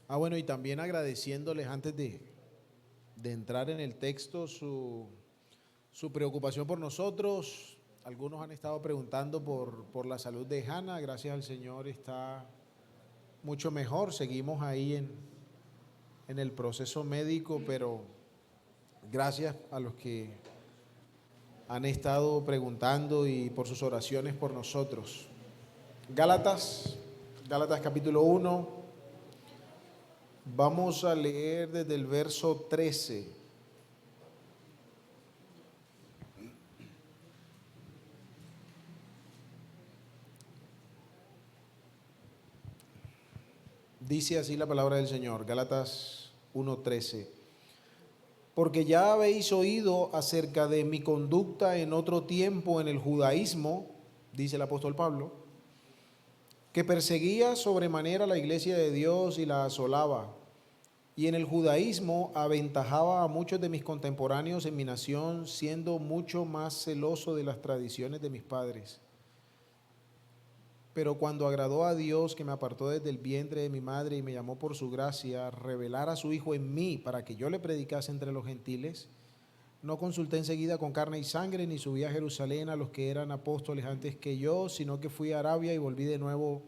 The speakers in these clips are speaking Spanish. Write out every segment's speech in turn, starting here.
Bueno, y también agradeciéndoles antes de entrar en el texto su preocupación por nosotros. Algunos han estado preguntando por la salud de Hannah. Gracias al Señor está mucho mejor. Seguimos ahí en el proceso médico, pero gracias a los que han estado preguntando y por sus oraciones por nosotros. Gálatas capítulo 1. Vamos a leer desde el verso 13. Dice así la palabra del Señor, Gálatas 1:13. Porque ya habéis oído acerca de mi conducta en otro tiempo en el judaísmo, dice el apóstol Pablo, que perseguía sobremanera la iglesia de Dios y la asolaba. Y en el judaísmo aventajaba a muchos de mis contemporáneos en mi nación, siendo mucho más celoso de las tradiciones de mis padres. Pero cuando agradó a Dios, que me apartó desde el vientre de mi madre y me llamó por su gracia, revelar a su Hijo en mí para que yo le predicase entre los gentiles, no consulté enseguida con carne y sangre, ni subí a Jerusalén a los que eran apóstoles antes que yo, sino que fui a Arabia y volví de nuevo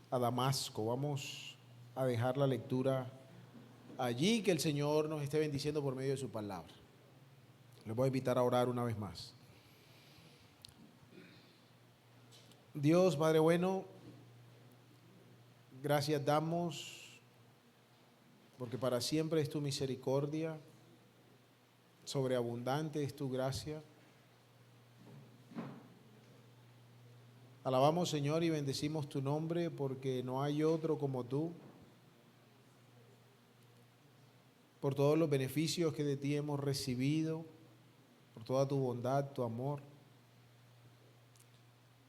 a Damasco. Vamos a dejar la lectura allí, que el Señor nos esté bendiciendo por medio de su palabra. Les voy a invitar a orar una vez más. Dios, Padre bueno, gracias damos porque para siempre es tu misericordia, sobreabundante es tu gracia. Alabamos, Señor, y bendecimos tu nombre porque no hay otro como tú, por todos los beneficios que de ti hemos recibido, por toda tu bondad, tu amor.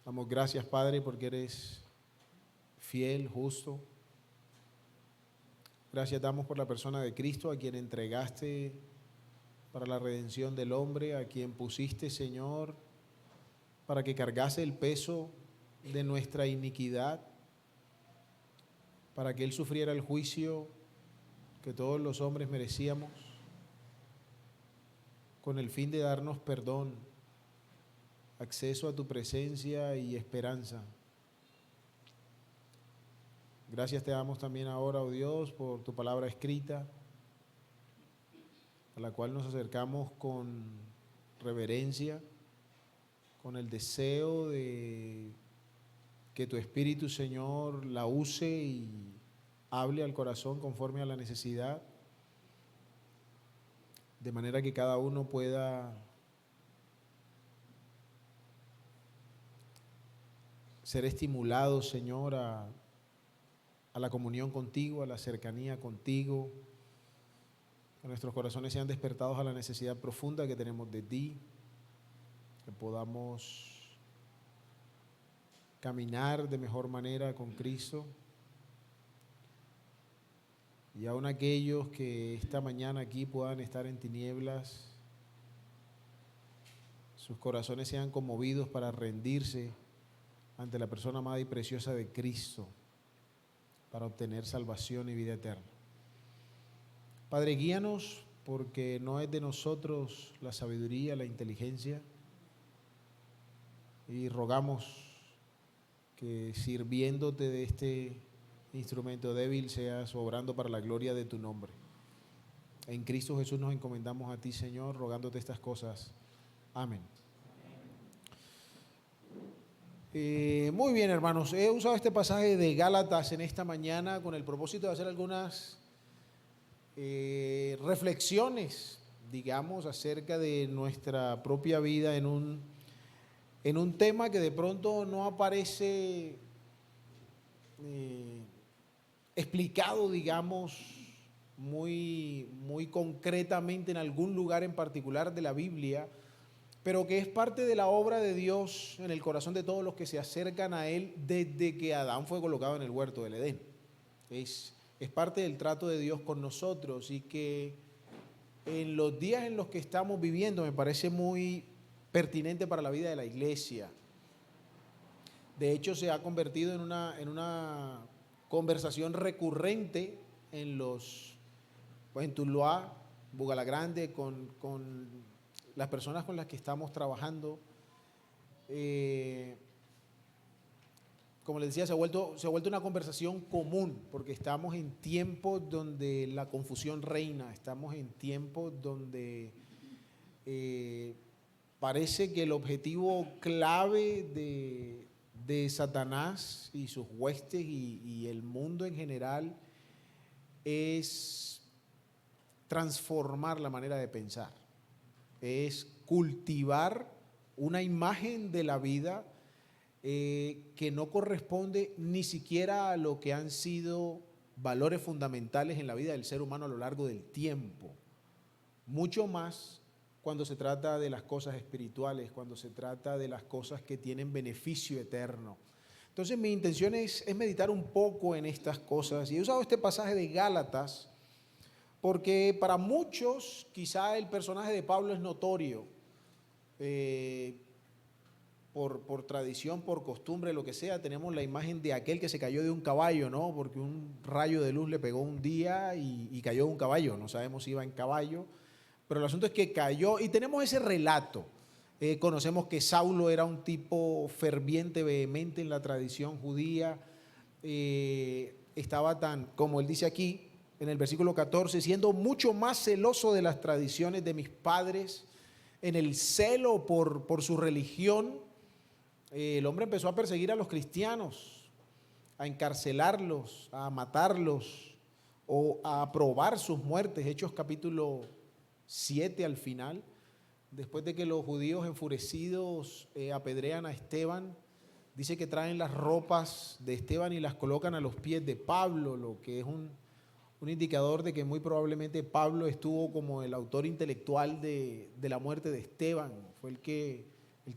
Damos gracias, Padre, porque eres fiel, justo. Gracias damos por la persona de Cristo, a quien entregaste para la redención del hombre, a quien pusiste, Señor, para que cargase el peso de nuestra iniquidad, para que Él sufriera el juicio que todos los hombres merecíamos, con el fin de darnos perdón, acceso a tu presencia y esperanza. Gracias te damos también ahora, oh Dios, por tu palabra escrita, a la cual nos acercamos con reverencia, con el deseo de que tu Espíritu, Señor, la use y hable al corazón conforme a la necesidad, de manera que cada uno pueda ser estimulado, Señor, a la comunión contigo, a la cercanía contigo, que nuestros corazones sean despertados a la necesidad profunda que tenemos de ti, que podamos caminar de mejor manera con Cristo. Y aun aquellos que esta mañana aquí puedan estar en tinieblas, sus corazones sean conmovidos para rendirse ante la persona amada y preciosa de Cristo, para obtener salvación y vida eterna. Padre, guíanos, porque no es de nosotros la sabiduría, la inteligencia, y rogamos que sirviéndote de este instrumento débil seas obrando para la gloria de tu nombre. En Cristo Jesús nos encomendamos a ti, Señor, rogándote estas cosas. Amén. Muy bien, hermanos, he usado este pasaje de Gálatas en esta mañana con el propósito de hacer algunas reflexiones, digamos, acerca de nuestra propia vida en un tema que de pronto no aparece explicado, digamos, muy concretamente en algún lugar en particular de la Biblia, pero que es parte de la obra de Dios en el corazón de todos los que se acercan a Él desde que Adán fue colocado en el huerto del Edén. Es parte del trato de Dios con nosotros, y que en los días en los que estamos viviendo me parece muy pertinente para la vida de la iglesia. De hecho, se ha convertido en una conversación recurrente pues en Tuluá, Bugalagrande, con las personas con las que estamos trabajando. Como les decía, se ha vuelto una conversación común, porque estamos en tiempos donde la confusión reina, estamos en tiempos donde parece que el objetivo clave de Satanás y sus huestes y el mundo en general es transformar la manera de pensar, es cultivar una imagen de la vida que no corresponde ni siquiera a lo que han sido valores fundamentales en la vida del ser humano a lo largo del tiempo, mucho más cuando se trata de las cosas espirituales, cuando se trata de las cosas que tienen beneficio eterno. Entonces mi intención es meditar un poco en estas cosas, y he usado este pasaje de Gálatas porque para muchos quizá el personaje de Pablo es notorio, por tradición, por costumbre, lo que sea. Tenemos la imagen de aquel que se cayó de un caballo, ¿no? Porque un rayo de luz le pegó un día y cayó de un caballo. No sabemos si iba en caballo, pero el asunto es que cayó y tenemos ese relato. Conocemos que Saulo era un tipo ferviente, vehemente en la tradición judía. Estaba tan, como él dice aquí en el versículo 14, siendo mucho más celoso de las tradiciones de mis padres, en el celo por su religión. El hombre empezó a perseguir a los cristianos, a encarcelarlos, a matarlos o a probar sus muertes. Hechos capítulo 7 al final, después de que los judíos enfurecidos apedrean a Esteban, dice que traen las ropas de Esteban y las colocan a los pies de Pablo, lo que es un indicador de que muy probablemente Pablo estuvo como el autor intelectual de la muerte de Esteban. Fue el que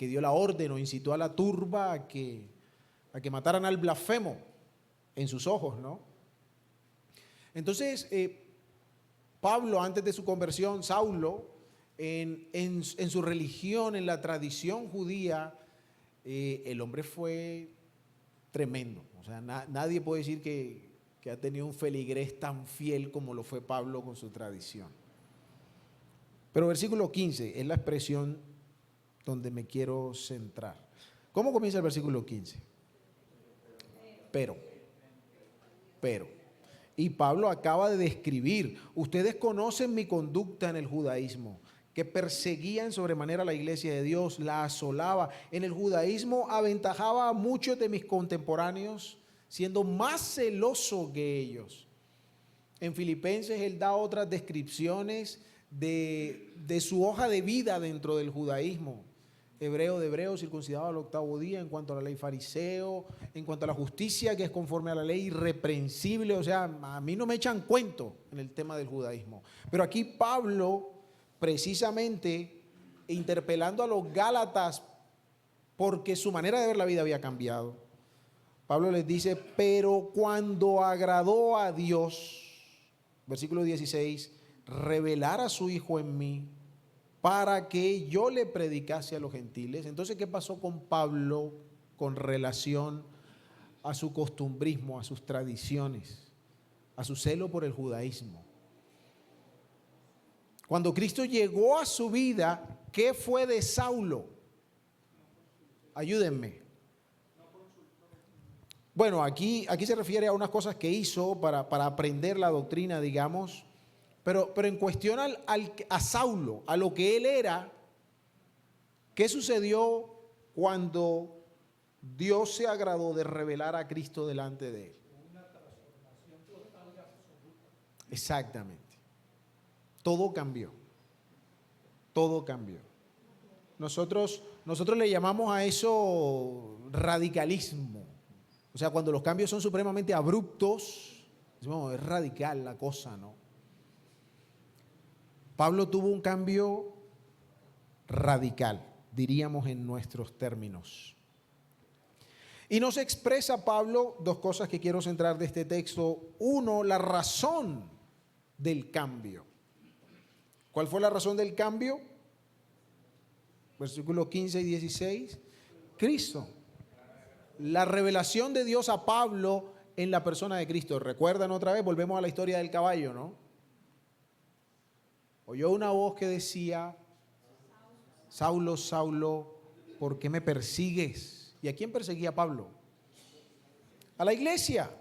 dio la orden o incitó a la turba a que mataran al blasfemo en sus ojos, ¿no? Entonces, Pablo, antes de su conversión, Saulo, en su religión, en la tradición judía, el hombre fue tremendo. O sea, nadie puede decir que ha tenido un feligrés tan fiel como lo fue Pablo con su tradición. Pero versículo 15 es la expresión donde me quiero centrar. ¿Cómo comienza el versículo 15? Pero. Y Pablo acaba de describir: ustedes conocen mi conducta en el judaísmo, que perseguía en sobremanera a la iglesia de Dios, la asolaba. En el judaísmo aventajaba a muchos de mis contemporáneos, siendo más celoso que ellos. En Filipenses él da otras descripciones de su hoja de vida dentro del judaísmo. Hebreo de hebreo, circuncidado al 8º día, en cuanto a la ley fariseo, en cuanto a la justicia que es conforme a la ley, irreprensible. O sea, a mí no me echan cuento en el tema del judaísmo. Pero aquí Pablo, precisamente interpelando a los Gálatas, porque su manera de ver la vida había cambiado, Pablo les dice: pero cuando agradó a Dios, versículo 16, revelar a su Hijo en mí, para que yo le predicase a los gentiles. Entonces, ¿qué pasó con Pablo con relación a su costumbrismo, a sus tradiciones, a su celo por el judaísmo? Cuando Cristo llegó a su vida, ¿qué fue de Saulo? Ayúdenme. Bueno, aquí se refiere a unas cosas que hizo para aprender la doctrina, digamos. Pero en cuestión a Saulo, a lo que él era, ¿qué sucedió cuando Dios se agradó de revelar a Cristo delante de él? Una transformación total y absoluta. Exactamente. Todo cambió. Todo cambió. Nosotros le llamamos a eso radicalismo. O sea, cuando los cambios son supremamente abruptos, decimos, es radical la cosa, ¿no? Pablo tuvo un cambio radical, diríamos en nuestros términos. Y nos expresa Pablo dos cosas que quiero centrar de este texto. Uno, la razón del cambio. ¿Cuál fue la razón del cambio? Versículos 15 y 16. Cristo. La revelación de Dios a Pablo en la persona de Cristo. ¿Recuerdan otra vez? Volvemos a la historia del caballo, ¿no? Oyó una voz que decía: Saulo, Saulo, ¿por qué me persigues? ¿Y a quién perseguía Pablo? A la iglesia.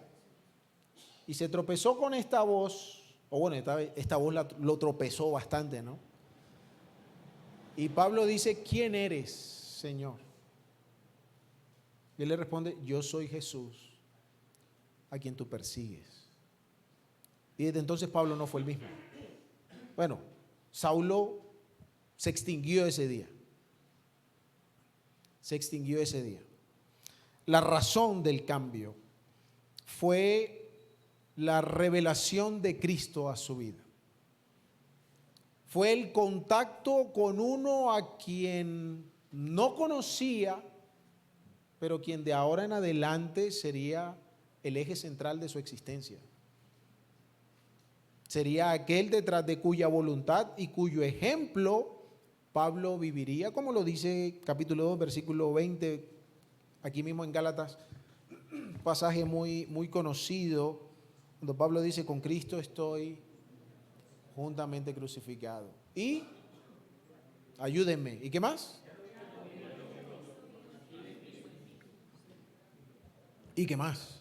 Y se tropezó con esta voz, o bueno, esta voz lo tropezó bastante, ¿no? Y Pablo dice: ¿quién eres, Señor? Y él le responde: yo soy Jesús, a quien tú persigues. Y desde entonces Pablo no fue el mismo. Bueno, Saulo se extinguió ese día. Se extinguió ese día. La razón del cambio fue la revelación de Cristo a su vida. Fue el contacto con uno a quien no conocía, pero quien de ahora en adelante sería el eje central de su existencia. Sería aquel detrás de cuya voluntad y cuyo ejemplo Pablo viviría, como lo dice capítulo 2, versículo 20, aquí mismo en Gálatas, un pasaje muy, muy conocido, cuando Pablo dice: con Cristo estoy juntamente crucificado. Y ayúdenme. ¿Y qué más? ¿Y qué más?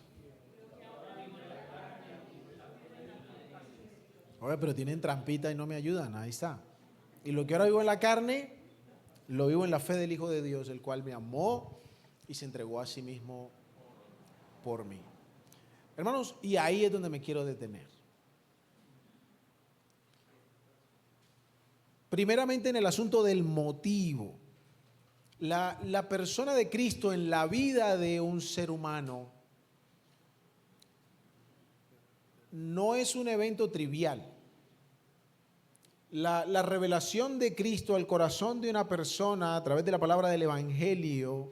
Oye, pero tienen trampita y no me ayudan. Ahí está. Y lo que ahora vivo en la carne, lo vivo en la fe del Hijo de Dios, el cual me amó y se entregó a sí mismo por mí. Hermanos, y ahí es donde me quiero detener. Primeramente en el asunto del motivo. La persona de Cristo en la vida de un ser humano no es un evento trivial. La revelación de Cristo al corazón de una persona a través de la palabra del Evangelio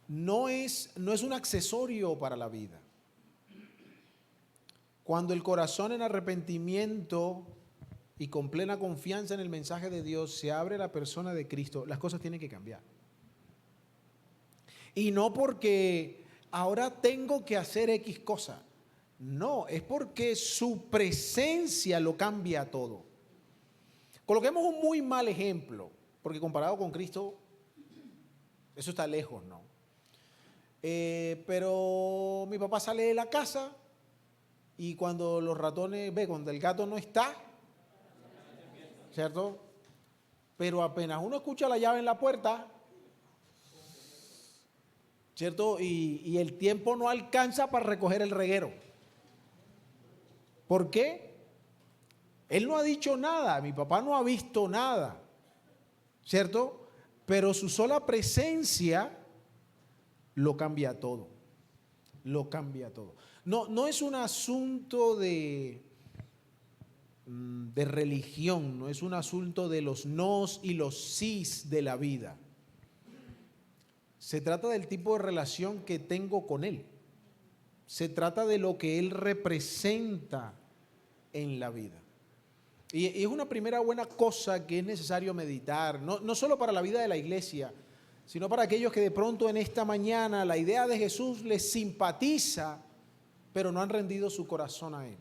no es un accesorio para la vida. Cuando el corazón en arrepentimiento y con plena confianza en el mensaje de Dios se abre a la persona de Cristo, las cosas tienen que cambiar. Y no porque ahora tengo que hacer X cosa. No, es porque su presencia lo cambia todo. Coloquemos un muy mal ejemplo, porque comparado con Cristo, eso está lejos, ¿no? Pero mi papá sale de la casa y cuando los ratones, cuando el gato no está, ¿cierto? Pero apenas uno escucha la llave en la puerta, ¿cierto? Y el tiempo no alcanza para recoger el reguero. ¿Por qué? Él no ha dicho nada, mi papá no ha visto nada, ¿cierto? Pero su sola presencia lo cambia todo, lo cambia todo. No es un asunto de religión, no es un asunto de los nos y los sís de la vida. Se trata del tipo de relación que tengo con Él. Se trata de lo que Él representa en la vida. Y es una primera buena cosa que es necesario meditar, no solo para la vida de la iglesia, sino para aquellos que de pronto en esta mañana la idea de Jesús les simpatiza, pero no han rendido su corazón a Él.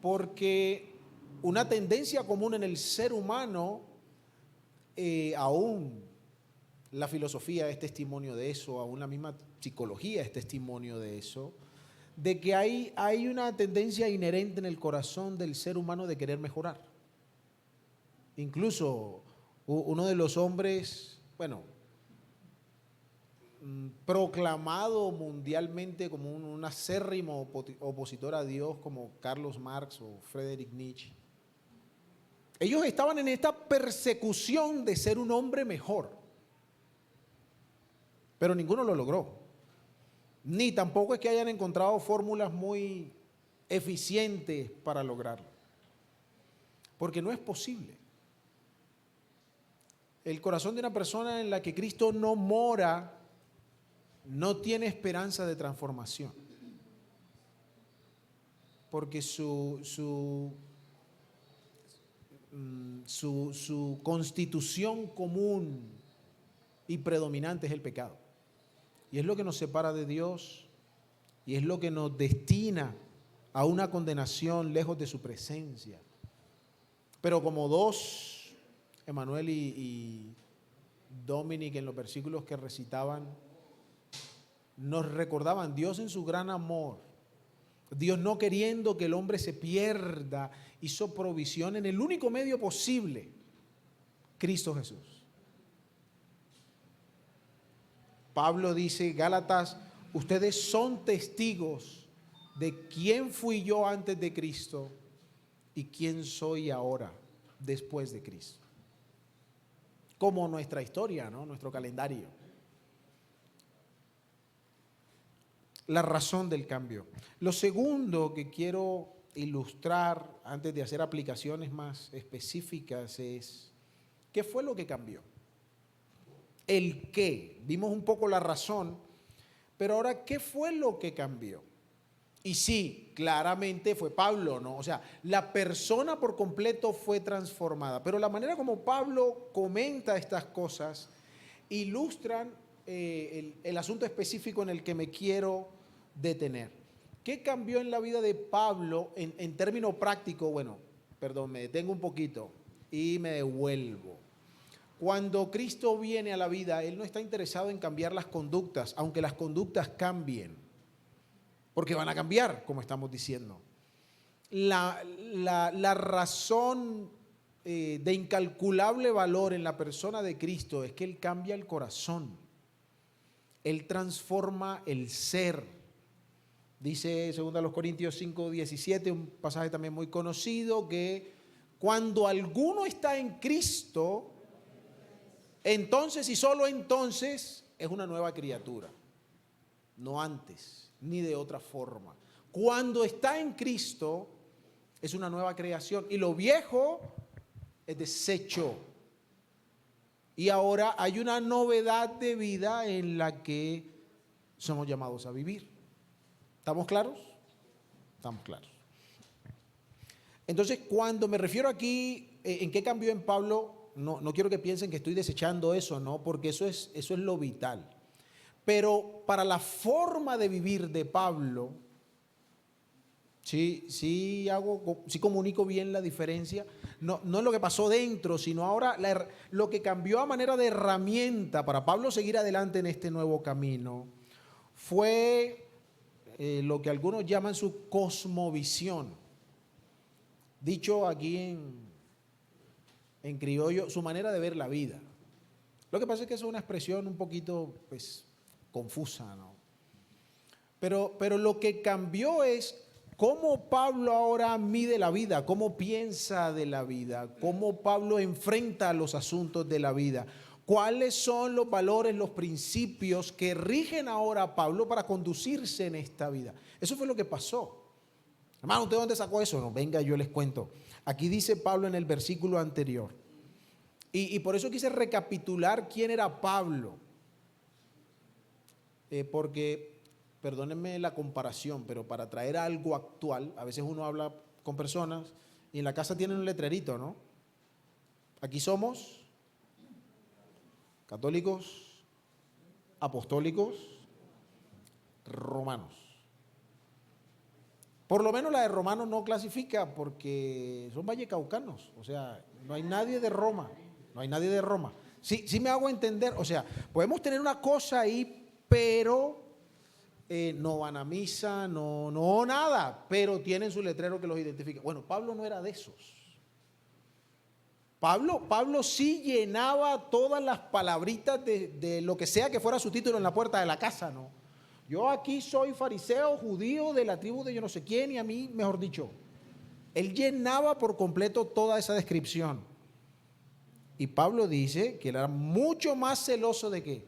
Porque una tendencia común en el ser humano, aún la filosofía es testimonio de eso, aún la misma psicología es testimonio de eso, de que hay una tendencia inherente en el corazón del ser humano de querer mejorar. Incluso uno de los hombres, proclamado mundialmente como un acérrimo opositor a Dios, como Carlos Marx o Friedrich Nietzsche, ellos estaban en esta persecución de ser un hombre mejor, pero ninguno lo logró. Ni tampoco es que hayan encontrado fórmulas muy eficientes para lograrlo. Porque no es posible. El corazón de una persona en la que Cristo no mora no tiene esperanza de transformación. Porque su constitución común y predominante es el pecado. y es lo que nos separa de Dios y es lo que nos destina a una condenación lejos de su presencia. Pero como dos, Emanuel y Dominic, en los versículos que recitaban, nos recordaban Dios en su gran amor, Dios no queriendo que el hombre se pierda, hizo provisión en el único medio posible, Cristo Jesús. Pablo dice, Gálatas, ustedes son testigos de quién fui yo antes de Cristo y quién soy ahora después de Cristo. Como nuestra historia, ¿no? Nuestro calendario. La razón del cambio. Lo segundo que quiero ilustrar antes de hacer aplicaciones más específicas es, ¿qué fue lo que cambió? El qué. Vimos un poco la razón, pero ahora, ¿qué fue lo que cambió? Y sí, claramente fue Pablo, ¿no? O sea, la persona por completo fue transformada, pero la manera como Pablo comenta estas cosas ilustran el asunto específico en el que me quiero detener. ¿Qué cambió en la vida de Pablo en términos prácticos? Bueno, perdón, me detengo un poquito y me devuelvo. Cuando Cristo viene a la vida, Él no está interesado en cambiar las conductas, aunque las conductas cambien, porque van a cambiar, como estamos diciendo. La razón de incalculable valor en la persona de Cristo es que Él cambia el corazón. Él transforma el ser. Dice 2 Corintios 5:17, un pasaje también muy conocido, que cuando alguno está en Cristo, entonces y solo entonces es una nueva criatura, no antes ni de otra forma. Cuando está en Cristo es una nueva creación y lo viejo es deshecho y ahora hay una novedad de vida en la que somos llamados a vivir. ¿Estamos claros? Estamos claros. Entonces, cuando me refiero aquí en qué cambió en Pablo, no quiero que piensen que estoy desechando eso, ¿no? Porque eso es lo vital. Pero para la forma de vivir de Pablo, sí comunico bien la diferencia. No es lo que pasó dentro, sino ahora lo que cambió a manera de herramienta para Pablo seguir adelante en este nuevo camino fue lo que algunos llaman su cosmovisión. Dicho aquí en criollo, su manera de ver la vida. Lo que pasa es que es una expresión un poquito confusa, ¿no? Pero lo que cambió es cómo Pablo ahora mide la vida, cómo piensa de la vida, cómo Pablo enfrenta los asuntos de la vida, cuáles son los valores, los principios que rigen ahora a Pablo para conducirse en esta vida. Eso fue lo que pasó. Hermano, ¿usted dónde sacó eso? No, venga, yo les cuento. Aquí dice Pablo en el versículo anterior. Y por eso quise recapitular quién era Pablo. Porque, perdónenme la comparación, pero para traer algo actual, a veces uno habla con personas y en la casa tienen un letrerito, ¿no? Aquí somos católicos, apostólicos, romanos. Por lo menos la de Romanos no clasifica porque son vallecaucanos, o sea, no hay nadie de Roma, no hay nadie de Roma. Sí me hago entender, o sea, podemos tener una cosa ahí, pero no van a misa, no nada, pero tienen su letrero que los identifica. Bueno, Pablo no era de esos. Pablo sí llenaba todas las palabritas de lo que sea que fuera su título en la puerta de la casa, ¿no? Yo aquí soy fariseo, judío, de la tribu de yo no sé quién, y a mí, mejor dicho, él llenaba por completo toda esa descripción. Y Pablo dice que él era mucho más celoso de qué,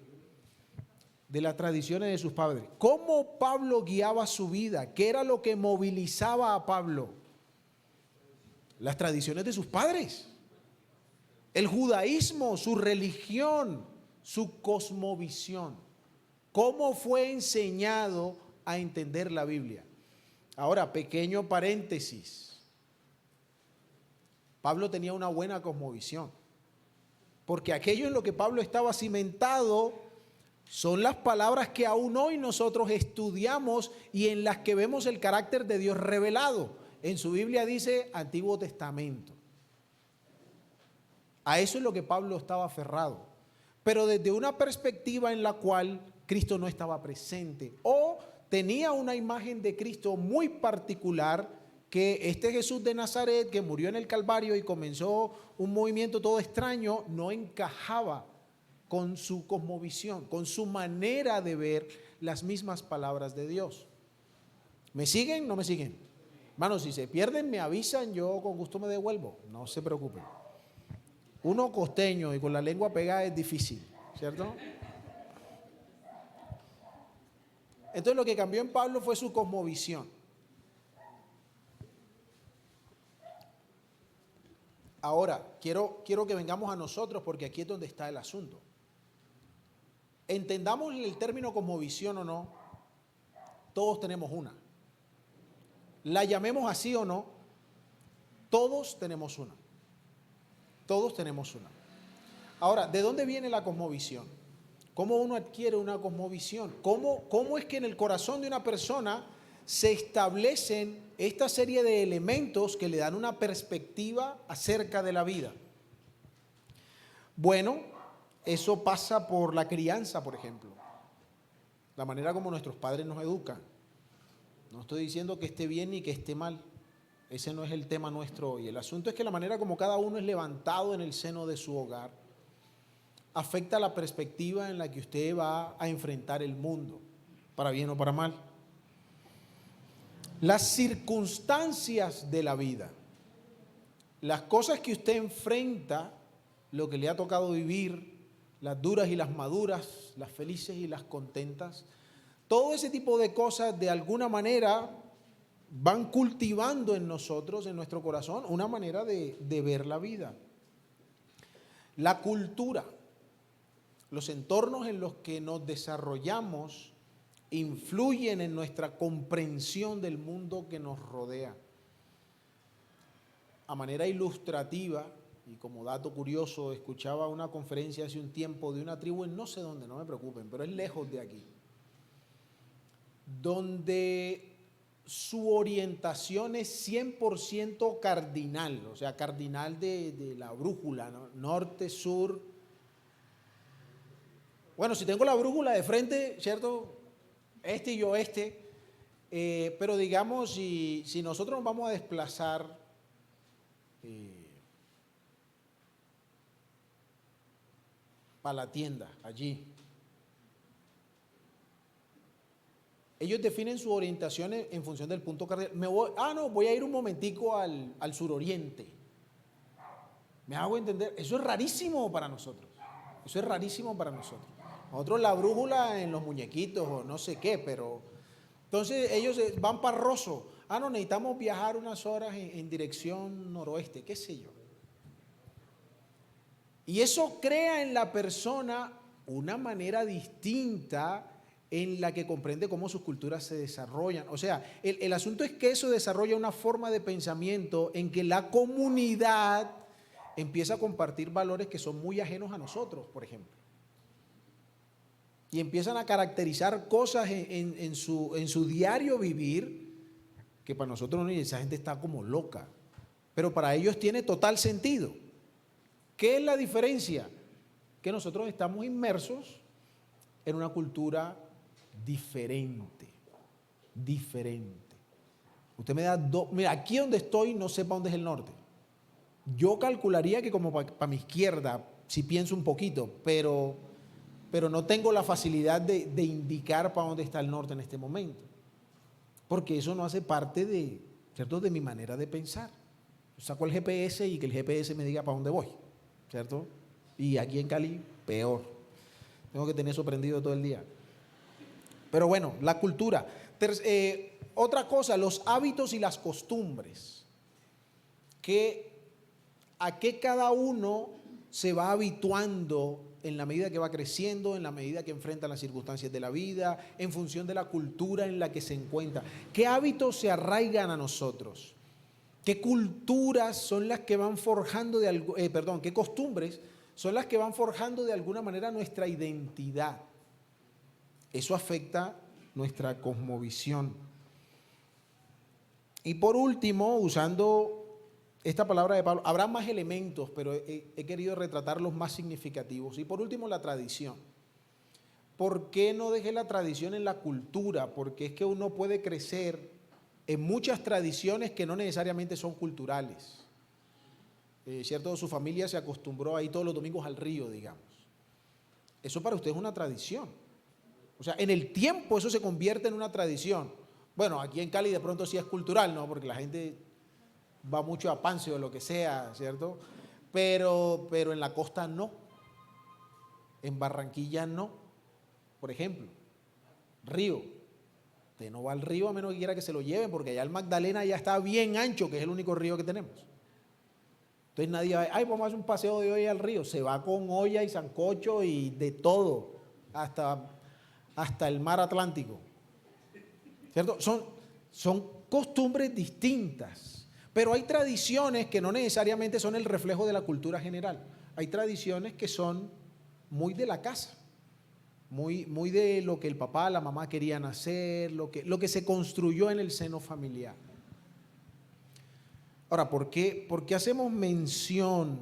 de las tradiciones de sus padres. ¿Cómo Pablo guiaba su vida? ¿Qué era lo que movilizaba a Pablo? Las tradiciones de sus padres. El judaísmo, su religión, su cosmovisión. ¿Cómo fue enseñado a entender la Biblia? Ahora, pequeño paréntesis. Pablo tenía una buena cosmovisión, porque aquello en lo que Pablo estaba cimentado Son las palabras que aún hoy nosotros estudiamos y en las que vemos el carácter de Dios revelado. En su Biblia dice Antiguo Testamento. A eso es lo que Pablo estaba aferrado, pero desde una perspectiva en la cual Cristo no estaba presente o tenía una imagen de Cristo muy particular, que este Jesús de Nazaret que murió en el Calvario y comenzó un movimiento todo extraño, no encajaba con su cosmovisión, con su manera de ver las mismas palabras de Dios. ¿Me siguen? ¿No me siguen? Hermanos, si se pierden me avisan, yo con gusto me devuelvo, no se preocupen. Uno costeño y con la lengua pegada es difícil, ¿cierto? Entonces lo que cambió en Pablo fue su cosmovisión. Ahora, quiero que vengamos a nosotros porque aquí es donde está el asunto. Entendamos el término cosmovisión o no, todos tenemos una. La llamemos así o no, todos tenemos una. Todos tenemos una. Ahora, ¿de dónde viene la cosmovisión? ¿Cómo uno adquiere una cosmovisión? ¿Cómo es que en el corazón de una persona se establecen esta serie de elementos que le dan una perspectiva acerca de la vida? Bueno, eso pasa por la crianza, por ejemplo. La manera como nuestros padres nos educan. No estoy diciendo que esté bien ni que esté mal. Ese no es el tema nuestro hoy. El asunto es que la manera como cada uno es levantado en el seno de su hogar afecta la perspectiva en la que usted va a enfrentar el mundo, para bien o para mal. Las circunstancias de la vida, las cosas que usted enfrenta, lo que le ha tocado vivir, las duras y las maduras, las felices y las contentas, todo ese tipo de cosas de alguna manera van cultivando en nosotros, en nuestro corazón, una manera de ver la vida. La cultura, los entornos en los que nos desarrollamos influyen en nuestra comprensión del mundo que nos rodea. A manera ilustrativa, y como dato curioso, escuchaba una conferencia hace un tiempo de una tribu en no sé dónde, no me preocupen, pero es lejos de aquí, donde su orientación es 100% cardinal, o sea, cardinal de la brújula, ¿no? Norte, sur. Bueno, si tengo la brújula de frente, ¿cierto? Este y oeste, pero digamos, si nosotros nos vamos a desplazar para la tienda, allí, ellos definen su orientación en función del punto cardinal. Voy a ir un momentico al suroriente. ¿Me hago entender? Eso es rarísimo para nosotros. Eso es rarísimo para nosotros. Nosotros la brújula en los muñequitos o no sé qué, pero entonces ellos van para Rosso. Necesitamos viajar unas horas en dirección noroeste, qué sé yo. Y eso crea en la persona una manera distinta en la que comprende cómo sus culturas se desarrollan. O sea, el asunto es que eso desarrolla una forma de pensamiento en que la comunidad empieza a compartir valores que son muy ajenos a nosotros, por ejemplo. Y empiezan a caracterizar cosas en su diario vivir que para nosotros no, esa gente está como loca, pero para ellos tiene total sentido. ¿Qué es la diferencia? Que nosotros estamos inmersos en una cultura diferente. Usted me da mira, aquí donde estoy no sé para dónde es el norte. Yo calcularía que como para mi izquierda, si pienso un poquito, pero no tengo la facilidad de indicar para dónde está el norte en este momento, porque eso no hace parte ¿cierto?, de mi manera de pensar. Yo saco el GPS y que el GPS me diga para dónde voy, ¿cierto? Y aquí en Cali, peor. Tengo que tener eso prendido todo el día. Pero bueno, la cultura. Otra cosa, los hábitos y las costumbres. A qué cada uno se va habituando en la medida que va creciendo, en la medida que enfrenta las circunstancias de la vida, en función de la cultura en la que se encuentra. ¿Qué hábitos se arraigan a nosotros? ¿Qué culturas son las que van forjando qué costumbres son las que van forjando de alguna manera nuestra identidad? Eso afecta nuestra cosmovisión. Y por último, usando esta palabra de Pablo, habrá más elementos, pero he querido retratar los más significativos. Y por último, la tradición. ¿Por qué no dejé la tradición en la cultura? Porque es que uno puede crecer en muchas tradiciones que no necesariamente son culturales. ¿Cierto? Su familia se acostumbró a ir todos los domingos al río, digamos. Eso para usted es una tradición. O sea, en el tiempo eso se convierte en una tradición. Bueno, aquí en Cali de pronto sí es cultural, ¿no? Porque la gente va mucho a Pance o lo que sea, ¿cierto? Pero en la costa no. En Barranquilla no. Por ejemplo, río. Usted no va al río a menos que quiera que se lo lleven, porque allá el Magdalena ya está bien ancho, que es el único río que tenemos. Entonces nadie va, ay, vamos a hacer un paseo de hoy al río. Se va con olla y sancocho y de todo, hasta el mar Atlántico. ¿Cierto? Son costumbres distintas, pero hay tradiciones que no necesariamente son el reflejo de la cultura general. Hay tradiciones que son muy de la casa, muy de lo que el papá, la mamá querían hacer, lo que se construyó en el seno familiar. Ahora, ¿por qué hacemos mención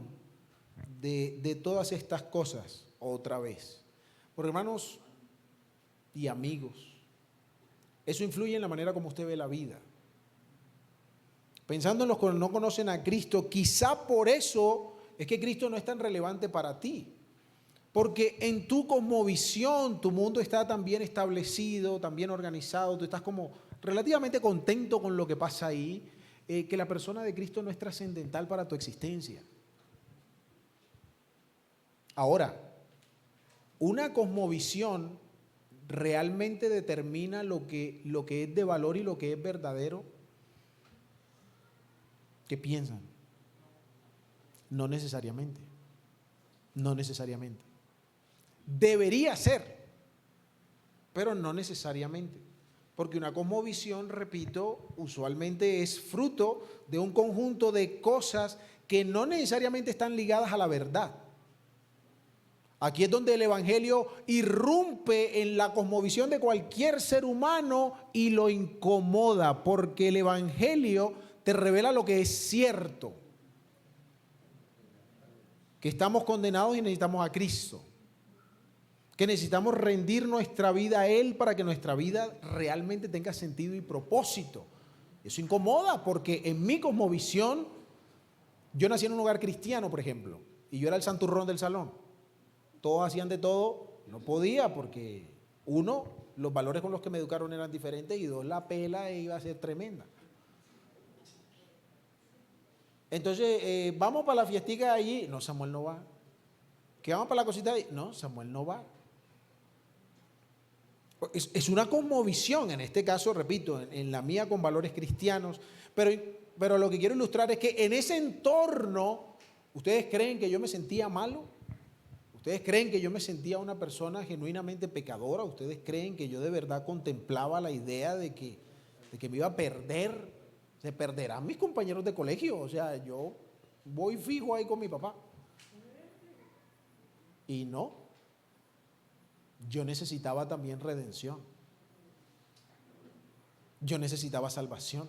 de todas estas cosas otra vez? Porque, hermanos y amigos, eso influye en la manera como usted ve la vida. Pensando en los que no conocen a Cristo, quizá por eso es que Cristo no es tan relevante para ti. Porque en tu cosmovisión, tu mundo está tan bien establecido, tan bien organizado, tú estás como relativamente contento con lo que pasa ahí, que la persona de Cristo no es trascendental para tu existencia. Ahora, una cosmovisión realmente determina lo que es de valor y lo que es verdadero. ¿Qué piensan? No necesariamente. No necesariamente. Debería ser, pero no necesariamente. Porque una cosmovisión, repito, usualmente es fruto de un conjunto de cosas que no necesariamente están ligadas a la verdad. Aquí es donde el Evangelio irrumpe en la cosmovisión de cualquier ser humano y lo incomoda, porque el Evangelio te revela lo que es cierto, que estamos condenados y necesitamos a Cristo, que necesitamos rendir nuestra vida a Él para que nuestra vida realmente tenga sentido y propósito. Eso incomoda porque en mi cosmovisión, yo nací en un hogar cristiano, por ejemplo, y yo era el santurrón del salón. Todos hacían de todo, no podía porque uno, los valores con los que me educaron eran diferentes y dos, la pela iba a ser tremenda. Entonces, vamos para la fiestica allí, no, Samuel no va. ¿Que vamos para la cosita ahí? No, Samuel no va. Es una cosmovisión, en este caso, repito, en la mía con valores cristianos, pero lo que quiero ilustrar es que en ese entorno, ¿ustedes creen que yo me sentía malo? ¿Ustedes creen que yo me sentía una persona genuinamente pecadora? ¿Ustedes creen que yo de verdad contemplaba la idea de que me iba a perder? Se perderán mis compañeros de colegio, o sea, yo voy fijo ahí con mi papá. Y no, yo necesitaba también redención. Yo necesitaba salvación.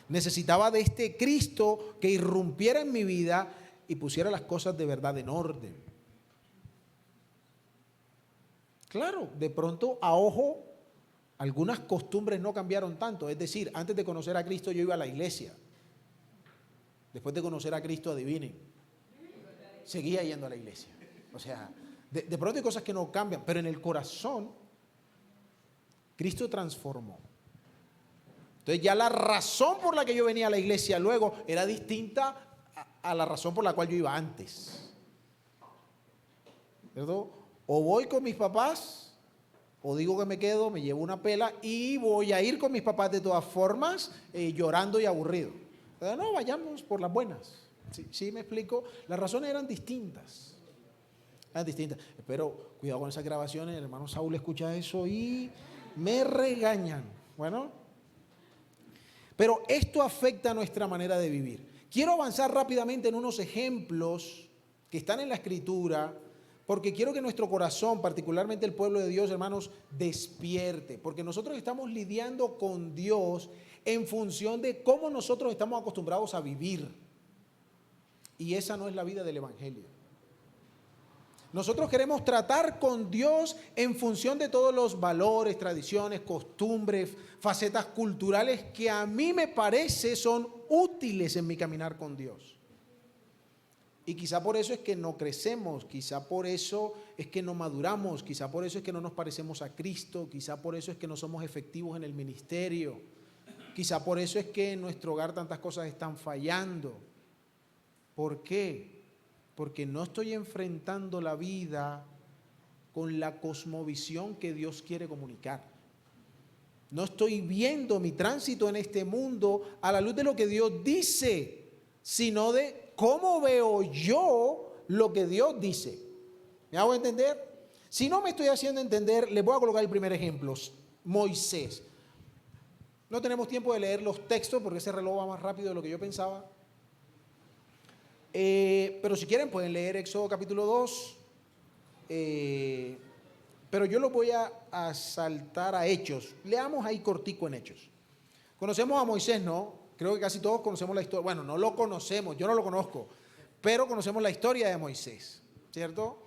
Necesitaba de este Cristo que irrumpiera en mi vida y pusiera las cosas de verdad en orden. Claro, de pronto a ojo, algunas costumbres no cambiaron tanto. Es decir, antes de conocer a Cristo yo iba a la iglesia. Después de conocer a Cristo, adivinen, seguía yendo a la iglesia. O sea, de pronto hay cosas que no cambian, pero en el corazón, Cristo transformó. Entonces ya la razón por la que yo venía a la iglesia luego era distinta a la razón por la cual yo iba antes. ¿Cierto? O voy con mis papás, o digo que me quedo, me llevo una pela y voy a ir con mis papás de todas formas, llorando y aburrido. Pero no, vayamos por las buenas. ¿Sí me explico? Las razones eran distintas. Pero cuidado con esas grabaciones, el hermano Saúl escucha eso y me regañan. Bueno, pero esto afecta a nuestra manera de vivir. Quiero avanzar rápidamente en unos ejemplos que están en la Escritura Porque quiero que nuestro corazón, particularmente el pueblo de Dios, hermanos, despierte. Porque nosotros estamos lidiando con Dios en función de cómo nosotros estamos acostumbrados a vivir. Y esa no es la vida del Evangelio. Nosotros queremos tratar con Dios en función de todos los valores, tradiciones, costumbres, facetas culturales que a mí me parece son útiles en mi caminar con Dios. Y quizá por eso es que no crecemos, quizá por eso es que no maduramos, quizá por eso es que no nos parecemos a Cristo, quizá por eso es que no somos efectivos en el ministerio, quizá por eso es que en nuestro hogar tantas cosas están fallando. ¿Por qué? Porque no estoy enfrentando la vida con la cosmovisión que Dios quiere comunicar. No estoy viendo mi tránsito en este mundo a la luz de lo que Dios dice, sino de cómo veo yo lo que Dios dice. ¿Me hago entender? Si no me estoy haciendo entender, les voy a colocar el primer ejemplo. Moisés. No tenemos tiempo de leer los textos porque ese reloj va más rápido de lo que yo pensaba. Pero si quieren pueden leer Éxodo capítulo 2. Pero yo lo voy a saltar a Hechos. Leamos ahí cortico en Hechos. Conocemos a Moisés, ¿no? Creo que casi todos conocemos la historia. Bueno, no lo conocemos, yo no lo conozco, pero conocemos la historia de Moisés, ¿cierto?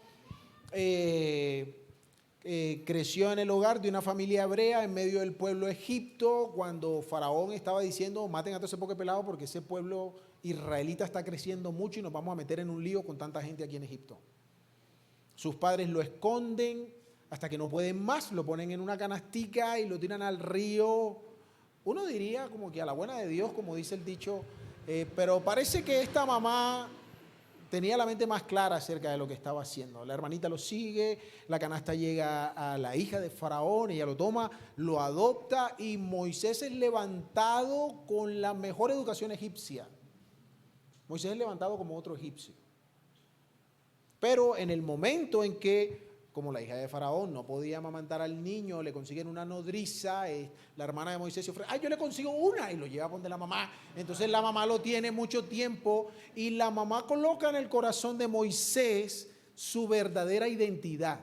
Creció en el hogar de una familia hebrea en medio del pueblo de Egipto, cuando Faraón estaba diciendo, maten a todo ese poco pelado porque ese pueblo israelita está creciendo mucho y nos vamos a meter en un lío con tanta gente aquí en Egipto. Sus padres lo esconden hasta que no pueden más, lo ponen en una canastica y lo tiran al río. Uno diría como que a la buena de Dios, como dice el dicho, pero parece que esta mamá tenía la mente más clara acerca de lo que estaba haciendo. La hermanita lo sigue, la canasta llega a la hija de Faraón, ella lo toma, lo adopta y Moisés es levantado con la mejor educación egipcia. Moisés es levantado como otro egipcio. Pero en el momento en que, como la hija de Faraón no podía amamantar al niño, le consiguen una nodriza, la hermana de Moisés se ofrece, yo le consigo una, y lo lleva a donde la mamá. Entonces la mamá lo tiene mucho tiempo y la mamá coloca en el corazón de Moisés su verdadera identidad.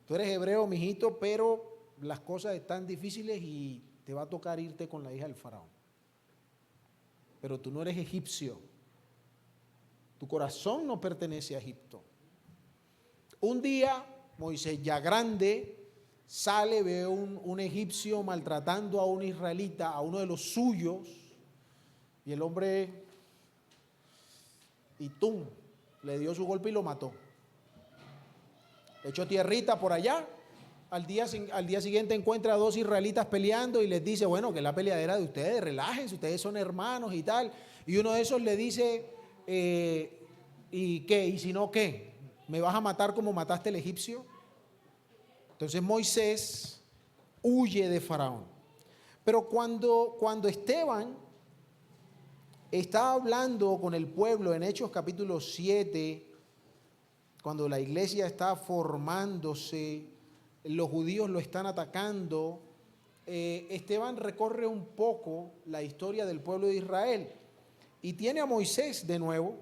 Tú eres hebreo, mijito, pero las cosas están difíciles y te va a tocar irte con la hija del Faraón. Pero tú no eres egipcio. Tu corazón no pertenece a Egipto. Un día, Moisés ya grande, sale, ve un egipcio maltratando a un israelita, a uno de los suyos, y el hombre, y ¡tum!, le dio su golpe y lo mató. Le echó tierrita por allá. Al día siguiente encuentra a dos israelitas peleando y les dice, bueno, que la peleadera de ustedes, relájense, ustedes son hermanos y tal. Y uno de esos le dice, ¿y qué? ¿Y si no qué? ¿Me vas a matar como mataste al egipcio? Entonces Moisés huye de Faraón. Pero cuando Esteban está hablando con el pueblo en Hechos capítulo 7, cuando la iglesia está formándose, los judíos lo están atacando, Esteban recorre un poco la historia del pueblo de Israel y tiene a Moisés de nuevo,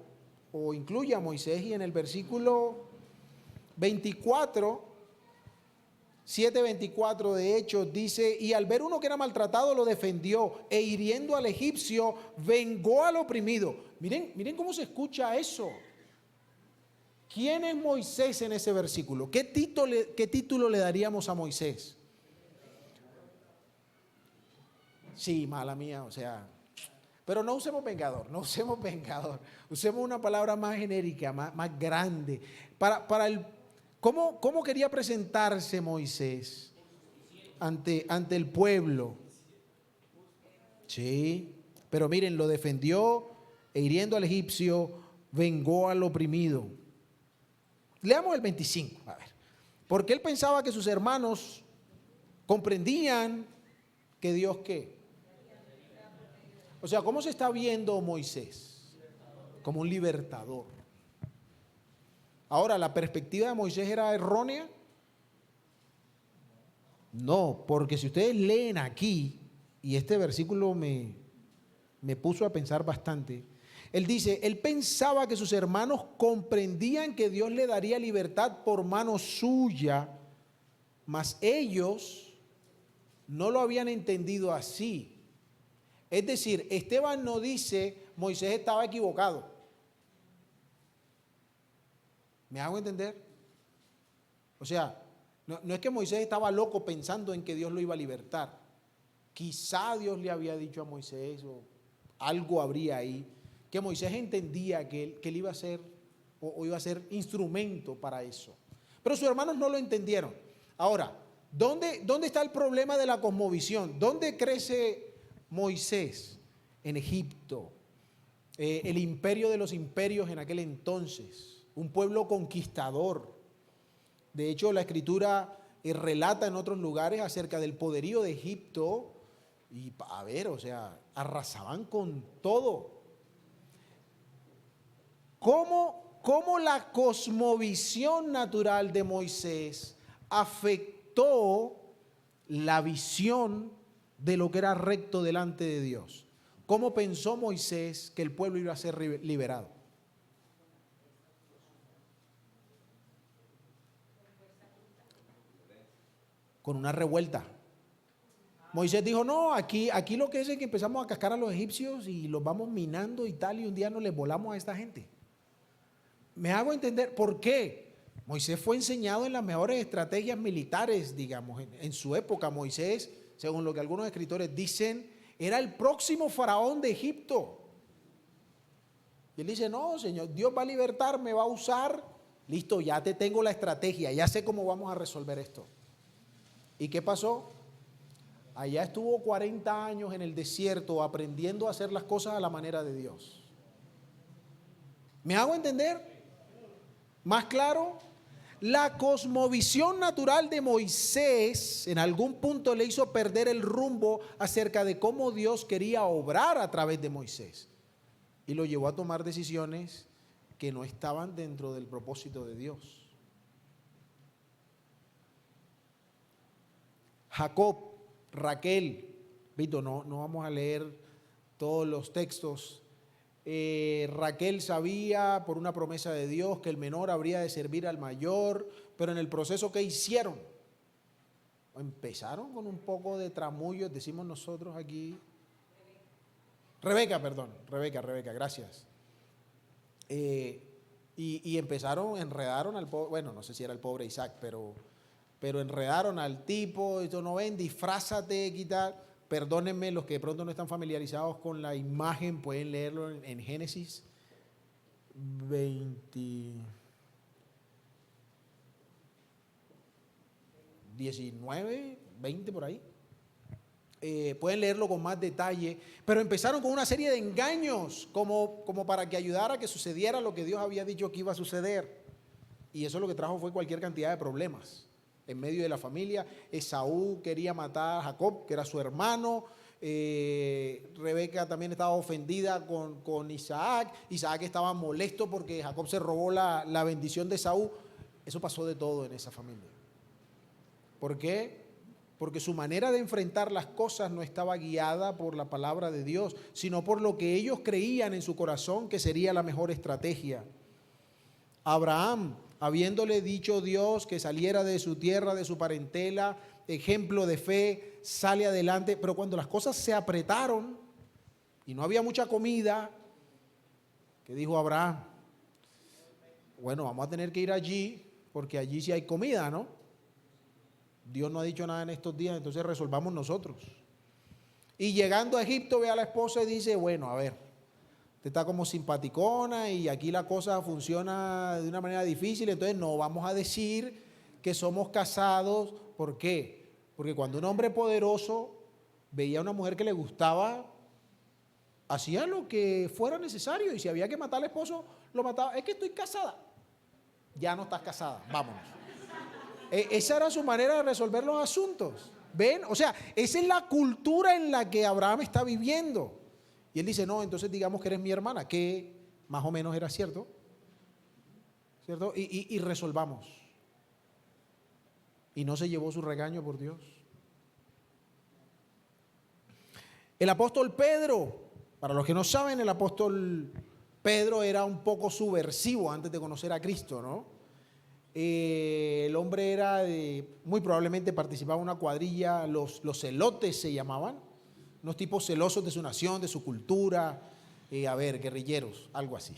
o incluye a Moisés, y en el versículo 24, 7:24 de Hechos dice, y al ver uno que era maltratado lo defendió, e hiriendo al egipcio vengó al oprimido. Miren cómo se escucha eso. ¿Quién es Moisés en ese versículo? ¿Qué título le daríamos a Moisés? Sí, mala mía, o sea, pero no usemos vengador, usemos una palabra más genérica, más grande. ¿Cómo quería presentarse Moisés ante el pueblo? Sí, pero miren, lo defendió e hiriendo al egipcio, vengó al oprimido. Leamos el 25, a ver. Porque él pensaba que sus hermanos comprendían que Dios ¿qué? O sea, ¿cómo se está viendo Moisés? Como un libertador. Ahora, ¿la perspectiva de Moisés era errónea? No, porque si ustedes leen aquí, y este versículo me puso a pensar bastante, Él dice, él pensaba que sus hermanos comprendían que Dios le daría libertad por mano suya, mas ellos no lo habían entendido así. Es decir, Esteban no dice, Moisés estaba equivocado. ¿Me hago entender? O sea, no es que Moisés estaba loco pensando en que Dios lo iba a libertar. Quizá Dios le había dicho a Moisés, o algo habría ahí, que Moisés entendía que él iba a ser, o iba a ser instrumento para eso. Pero sus hermanos no lo entendieron. Ahora, ¿dónde está el problema de la cosmovisión? ¿Dónde crece Moisés? En Egipto, el imperio de los imperios en aquel entonces, un pueblo conquistador. De hecho, la Escritura relata en otros lugares acerca del poderío de Egipto y, a ver, o sea, arrasaban con todo. ¿Cómo la cosmovisión natural de Moisés afectó la visión de lo que era recto delante de Dios? ¿Cómo pensó Moisés que el pueblo iba a ser liberado? Con una revuelta. Moisés dijo, no, aquí lo que es que empezamos a cascar a los egipcios y los vamos minando y tal, y un día nos les volamos a esta gente. ¿Me hago entender por qué? Moisés fue enseñado en las mejores estrategias militares, digamos, en su época. Moisés, según lo que algunos escritores dicen, era el próximo faraón de Egipto. Y él dice, no, Señor, Dios va a libertar, me va a usar. Listo, ya te tengo la estrategia, ya sé cómo vamos a resolver esto. ¿Y qué pasó? Allá estuvo 40 años en el desierto aprendiendo a hacer las cosas a la manera de Dios. ¿Me hago entender? ¿Más claro? La cosmovisión natural de Moisés en algún punto le hizo perder el rumbo acerca de cómo Dios quería obrar a través de Moisés. Y lo llevó a tomar decisiones que no estaban dentro del propósito de Dios. Jacob, Raquel, Vito, no vamos a leer todos los textos. Raquel sabía por una promesa de Dios que el menor habría de servir al mayor, pero en el proceso que hicieron, empezaron con un poco de tramullo, decimos nosotros aquí. Rebeca, gracias. Y empezaron, enredaron al pobre, bueno, no sé si era el pobre Isaac, pero enredaron al tipo, esto no ven, disfrázate, quitar. Perdónenme los que de pronto no están familiarizados con la imagen, pueden leerlo en Génesis 19, 20 por ahí. Pueden leerlo con más detalle, pero empezaron con una serie de engaños como para que ayudara a que sucediera lo que Dios había dicho que iba a suceder. Y eso lo que trajo fue cualquier cantidad de problemas en medio de la familia. Esaú quería matar a Jacob, que era su hermano. Rebeca también estaba ofendida con Isaac. Isaac estaba molesto porque Jacob se robó la bendición de Esaú. Eso pasó de todo en esa familia. ¿Por qué? Porque su manera de enfrentar las cosas no estaba guiada por la palabra de Dios, sino por lo que ellos creían en su corazón que sería la mejor estrategia. Abraham, habiéndole dicho Dios que saliera de su tierra, de su parentela, ejemplo de fe, sale adelante, pero cuando las cosas se apretaron y no había mucha comida, ¿qué dijo Abraham? Bueno, vamos a tener que ir allí, porque allí sí hay comida, ¿no? Dios no ha dicho nada en estos días, entonces resolvamos nosotros. Y llegando a Egipto, ve a la esposa y dice, bueno, a ver, usted está como simpaticona y aquí la cosa funciona de una manera difícil, entonces no vamos a decir que somos casados. ¿Por qué? Porque cuando un hombre poderoso veía a una mujer que le gustaba, hacía lo que fuera necesario, y si había que matar al esposo, lo mataba. Es que estoy casada. Ya no estás casada, vámonos. Esa era su manera de resolver los asuntos. ¿Ven? O sea, esa es la cultura en la que Abraham está viviendo. Y él dice, no, entonces digamos que eres mi hermana, que más o menos era cierto. ¿Cierto? Y resolvamos. Y no se llevó su regaño por Dios. El apóstol Pedro, para los que no saben, el apóstol Pedro era un poco subversivo antes de conocer a Cristo, ¿no? El hombre era muy probablemente participaba en una cuadrilla, los celotes se llamaban, unos tipos celosos de su nación, de su cultura, guerrilleros, algo así.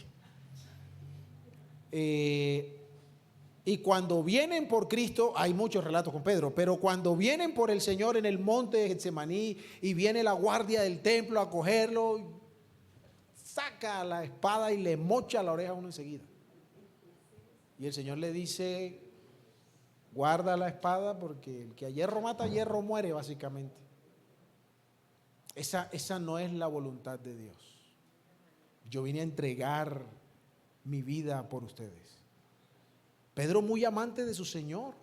Y cuando vienen por Cristo, hay muchos relatos con Pedro, pero cuando vienen por el Señor en el monte de Getsemaní y viene la guardia del templo a cogerlo, saca la espada y le mocha la oreja a uno enseguida. Y el Señor le dice, guarda la espada porque el que a hierro mata, a hierro muere, básicamente. Esa no es la voluntad de Dios. Yo vine a entregar mi vida por ustedes. Pedro muy amante de su Señor,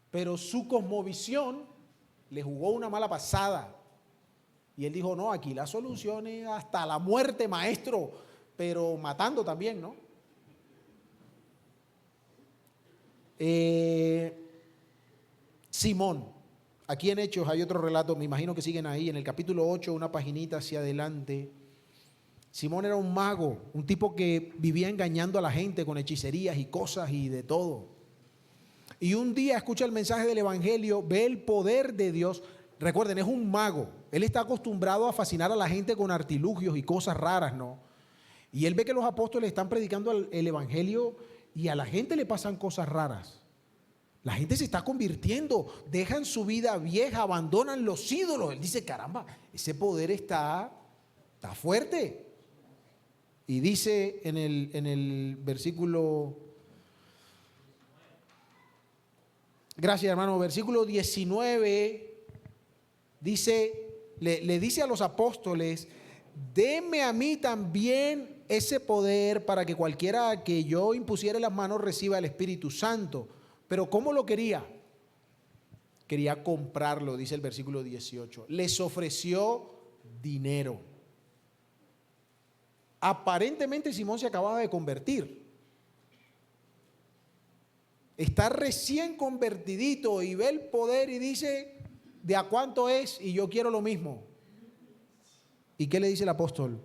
pero su cosmovisión le jugó una mala pasada. Y él dijo, no, aquí la solución es hasta la muerte, maestro, pero matando también, ¿no? Simón, aquí en Hechos hay otro relato, me imagino que siguen ahí, en el capítulo 8, una paginita hacia adelante. Simón era un mago, un tipo que vivía engañando a la gente con hechicerías y cosas y de todo. Y un día escucha el mensaje del evangelio, ve el poder de Dios. Recuerden, es un mago, él está acostumbrado a fascinar a la gente con artilugios y cosas raras, ¿no? Y él ve que los apóstoles están predicando el evangelio y a la gente le pasan cosas raras. La gente se está convirtiendo, dejan su vida vieja, abandonan los ídolos. Él dice, caramba, ese poder está fuerte. Y dice en el versículo, gracias hermano, versículo 19, dice, le dice a los apóstoles, denme a mí también ese poder para que cualquiera que yo impusiere las manos reciba el Espíritu Santo. Pero ¿cómo lo quería? Quería comprarlo, dice el versículo 18. Les ofreció dinero. Aparentemente Simón se acababa de convertir. Está recién convertidito y ve el poder y dice, ¿de a cuánto es? Y yo quiero lo mismo. ¿Y qué le dice el apóstol?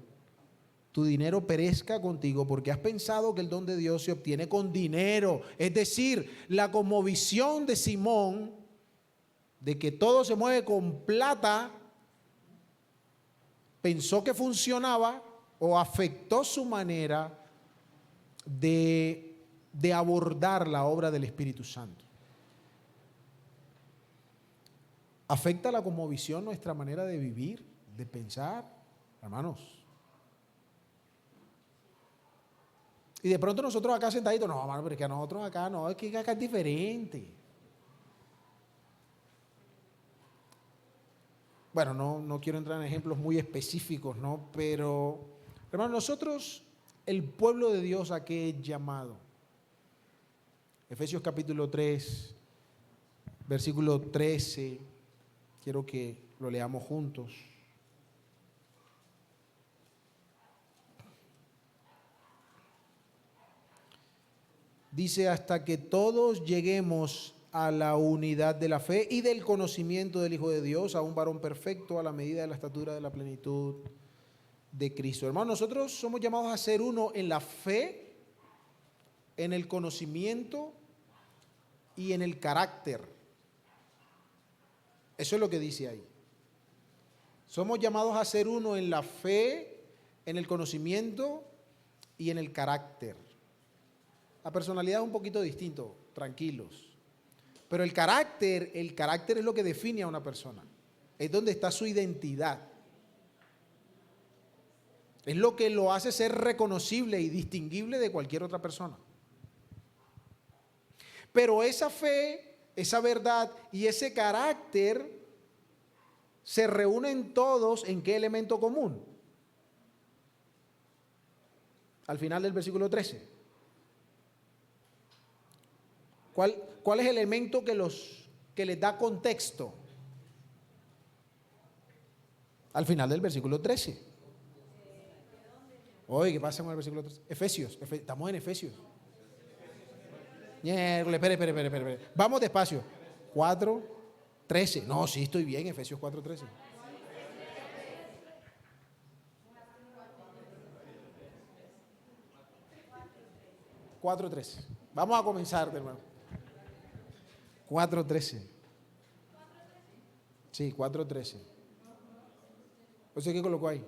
Tu dinero perezca contigo porque has pensado que el don de Dios se obtiene con dinero. Es decir, la cosmovisión de Simón de que todo se mueve con plata, pensó que funcionaba o afectó su manera de abordar la obra del Espíritu Santo. ¿Afecta la cosmovisión nuestra manera de vivir, de pensar? Hermanos. Y de pronto nosotros acá sentaditos, no, hermano, pero es que a nosotros acá no, es que acá es diferente. Bueno, no quiero entrar en ejemplos muy específicos, ¿no? Pero, hermano, nosotros, el pueblo de Dios, ¿a qué es llamado? Efesios capítulo 3, versículo 13, quiero que lo leamos juntos. Dice, hasta que todos lleguemos a la unidad de la fe y del conocimiento del Hijo de Dios, a un varón perfecto, a la medida de la estatura de la plenitud de Cristo. Hermanos, nosotros somos llamados a ser uno en la fe, en el conocimiento y en el carácter. Eso es lo que dice ahí. Somos llamados a ser uno en la fe, en el conocimiento y en el carácter. La personalidad es un poquito distinto, tranquilos. Pero el carácter es lo que define a una persona. Es donde está su identidad. Es lo que lo hace ser reconocible y distinguible de cualquier otra persona. Pero esa fe, esa verdad y ese carácter se reúnen todos ¿en qué elemento común? Al final del versículo 13. ¿Cuál es el elemento que les da contexto? Al final del versículo 13. Oye, ¿qué pasa con el versículo 13? Efesios, estamos en Efesios. Espere. Vamos despacio. 4:13. No, sí, estoy bien, Efesios 4:13. 4:13. Vamos a comenzar de nuevo. 4:13. Sí, 4:13. ¿Usted qué colocó ahí?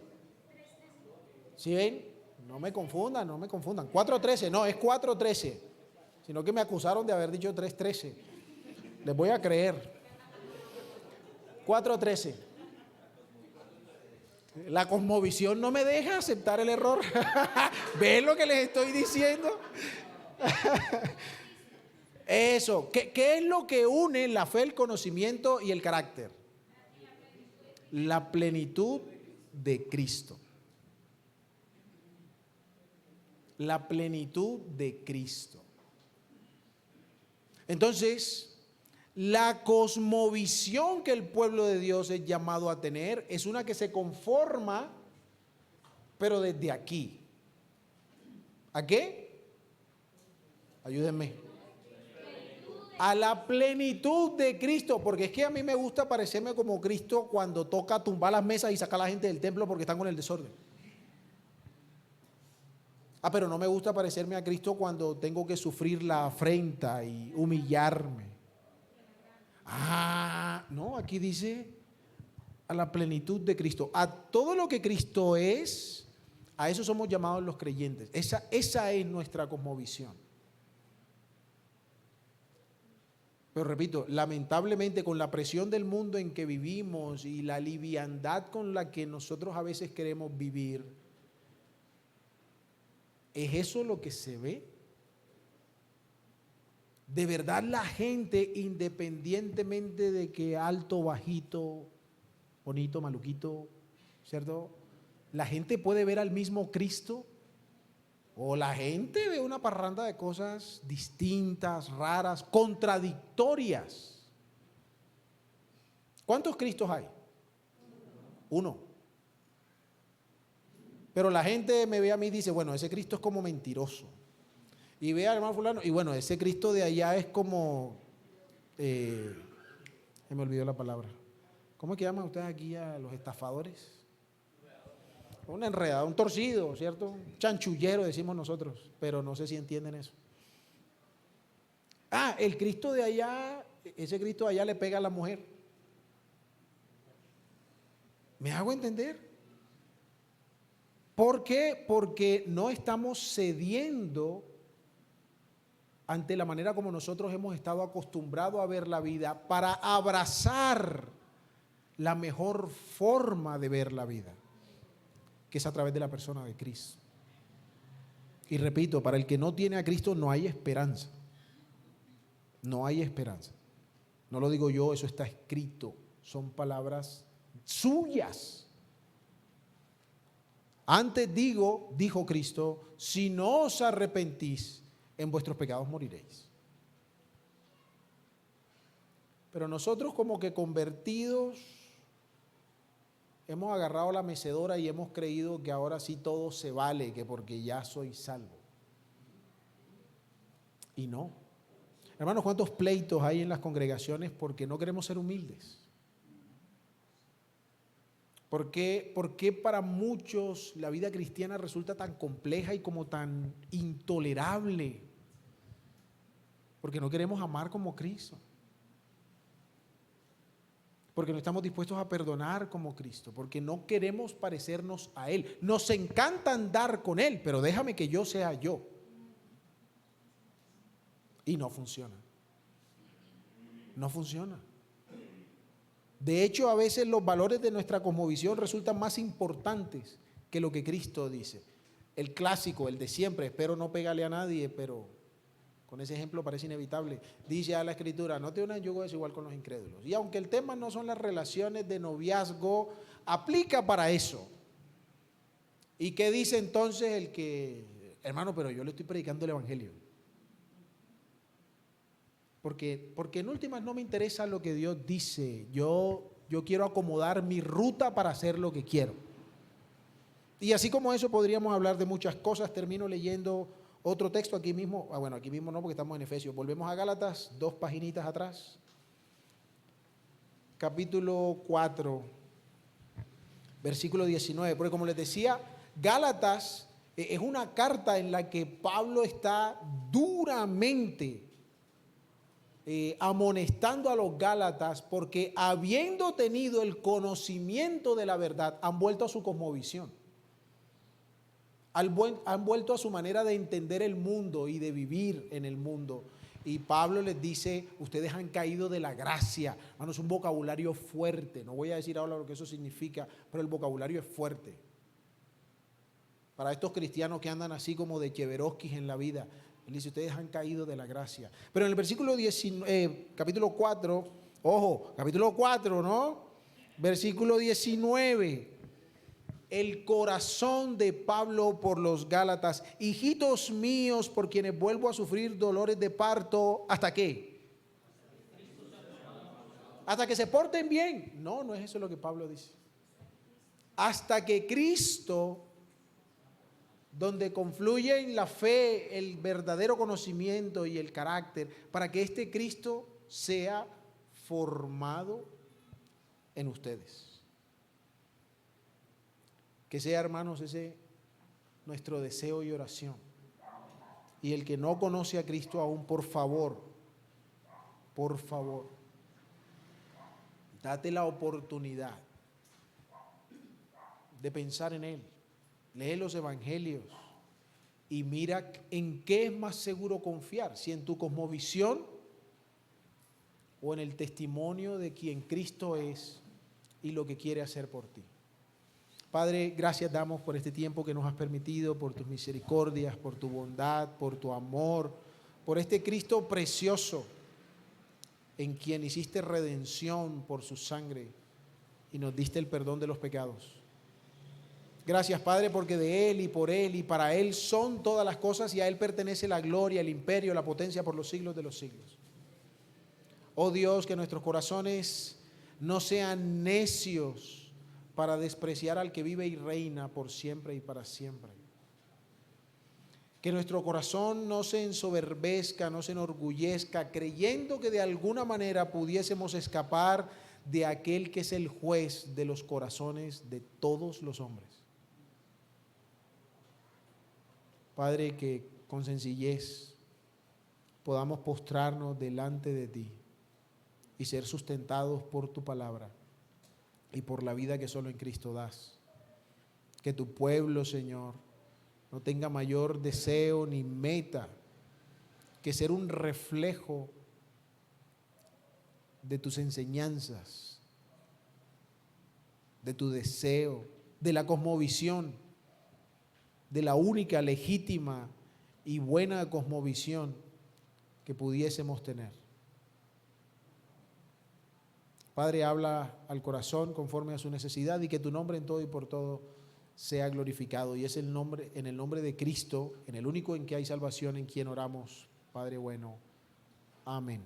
¿Sí ven? No me confundan. 4:13, no, es 4:13. Sino que me acusaron de haber dicho 3:13. Les voy a creer. 4:13. La cosmovisión no me deja aceptar el error. ¿Ven lo que les estoy diciendo? Eso. ¿Qué es lo que une la fe, el conocimiento y el carácter? La plenitud de Cristo. La plenitud de Cristo. Entonces, la cosmovisión que el pueblo de Dios es llamado a tener es una que se conforma, pero desde aquí. ¿A qué? Ayúdenme. A la plenitud de Cristo, porque es que a mí me gusta parecerme como Cristo cuando toca tumbar las mesas y sacar a la gente del templo porque están con el desorden. Pero no me gusta parecerme a Cristo cuando tengo que sufrir la afrenta y humillarme. No, aquí dice a la plenitud de Cristo. A todo lo que Cristo es, a eso somos llamados los creyentes. Esa es nuestra cosmovisión. Pero repito, lamentablemente con la presión del mundo en que vivimos y la liviandad con la que nosotros a veces queremos vivir, ¿es eso lo que se ve? De verdad la gente, independientemente de que alto, bajito, bonito, maluquito, ¿cierto? La gente puede ver al mismo Cristo, o la gente ve una parranda de cosas distintas, raras, contradictorias. ¿Cuántos Cristos hay? Uno. Pero la gente me ve a mí y dice, bueno, ese Cristo es como mentiroso. Y ve al hermano fulano, y bueno, ese Cristo de allá es como, se me olvidó la palabra. ¿Cómo es que llaman ustedes aquí a los estafadores? Un enredado, un torcido, ¿cierto? Un chanchullero decimos nosotros, pero no sé si entienden eso. El Cristo de allá, ese Cristo de allá le pega a la mujer. ¿Me hago entender? ¿Por qué? Porque no estamos cediendo ante la manera como nosotros hemos estado acostumbrados a ver la vida para abrazar la mejor forma de ver la vida, que es a través de la persona de Cristo. Y repito, para el que no tiene a Cristo no hay esperanza. No hay esperanza. No lo digo yo, eso está escrito. Son palabras suyas. Antes dijo Cristo, si no os arrepentís, en vuestros pecados moriréis. Pero nosotros como que convertidos hemos agarrado la mecedora y hemos creído que ahora sí todo se vale, que porque ya soy salvo. Y no. Hermanos, ¿cuántos pleitos hay en las congregaciones porque no queremos ser humildes? ¿Por qué para muchos la vida cristiana resulta tan compleja y como tan intolerable? Porque no queremos amar como Cristo. Porque no estamos dispuestos a perdonar como Cristo. Porque no queremos parecernos a Él. Nos encanta andar con Él, pero déjame que yo sea yo. Y no funciona. No funciona. De hecho, a veces los valores de nuestra cosmovisión resultan más importantes que lo que Cristo dice. El clásico, el de siempre, espero no pegarle a nadie, pero con ese ejemplo parece inevitable. Dice a la Escritura, no te unas en yugo desigual con los incrédulos. Y aunque el tema no son las relaciones de noviazgo, aplica para eso. ¿Y qué dice entonces el que, hermano, pero yo le estoy predicando el Evangelio? Porque en últimas no me interesa lo que Dios dice. Yo quiero acomodar mi ruta para hacer lo que quiero. Y así como eso podríamos hablar de muchas cosas. Termino leyendo otro texto aquí mismo. Bueno, aquí mismo no, porque estamos en Efesios. Volvemos a Gálatas, 2 paginitas atrás. Capítulo 4, versículo 19. Porque como les decía, Gálatas Es una carta en la que Pablo está duramente amonestando a los Gálatas porque habiendo tenido el conocimiento de la verdad, han vuelto a su cosmovisión. Han vuelto a su manera de entender el mundo y de vivir en el mundo. Y Pablo les dice, ustedes han caído de la gracia. Hermano, es un vocabulario fuerte. No voy a decir ahora lo que eso significa, pero el vocabulario es fuerte. Para estos cristianos que andan así como de cheveroskis en la vida, él dice, ustedes han caído de la gracia. Pero en el versículo 19, capítulo 4, ojo, capítulo 4, ¿no? Versículo 19. El corazón de Pablo por los Gálatas, hijitos míos, por quienes vuelvo a sufrir dolores de parto, ¿hasta qué? Hasta que se porten bien. No, no es eso lo que Pablo dice. Hasta que Cristo, donde confluyen la fe, el verdadero conocimiento y el carácter, para que este Cristo sea formado en ustedes. Que sea, hermanos, ese nuestro deseo y oración. Y el que no conoce a Cristo aún, por favor, date la oportunidad de pensar en Él. Lee los evangelios y mira en qué es más seguro confiar, si en tu cosmovisión o en el testimonio de quien Cristo es y lo que quiere hacer por ti. Padre, gracias damos por este tiempo que nos has permitido, por tus misericordias, por tu bondad, por tu amor, por este Cristo precioso en quien hiciste redención por su sangre y nos diste el perdón de los pecados. Gracias, Padre, porque de Él y por Él y para Él son todas las cosas y a Él pertenece la gloria, el imperio, la potencia por los siglos de los siglos. Oh Dios, que nuestros corazones no sean necios para despreciar al que vive y reina por siempre y para siempre. Que nuestro corazón no se ensoberbezca, no se enorgullezca, creyendo que de alguna manera pudiésemos escapar de aquel que es el juez de los corazones de todos los hombres. Padre, que con sencillez podamos postrarnos delante de ti y ser sustentados por tu palabra y por la vida que solo en Cristo das. Que tu pueblo, Señor, no tenga mayor deseo ni meta que ser un reflejo de tus enseñanzas, de tu deseo, de la cosmovisión, de la única legítima y buena cosmovisión que pudiésemos tener. Padre, habla al corazón conforme a su necesidad y que tu nombre en todo y por todo sea glorificado. Y es en el nombre de Cristo, en el único en que hay salvación, en quien oramos, Padre bueno. Amén.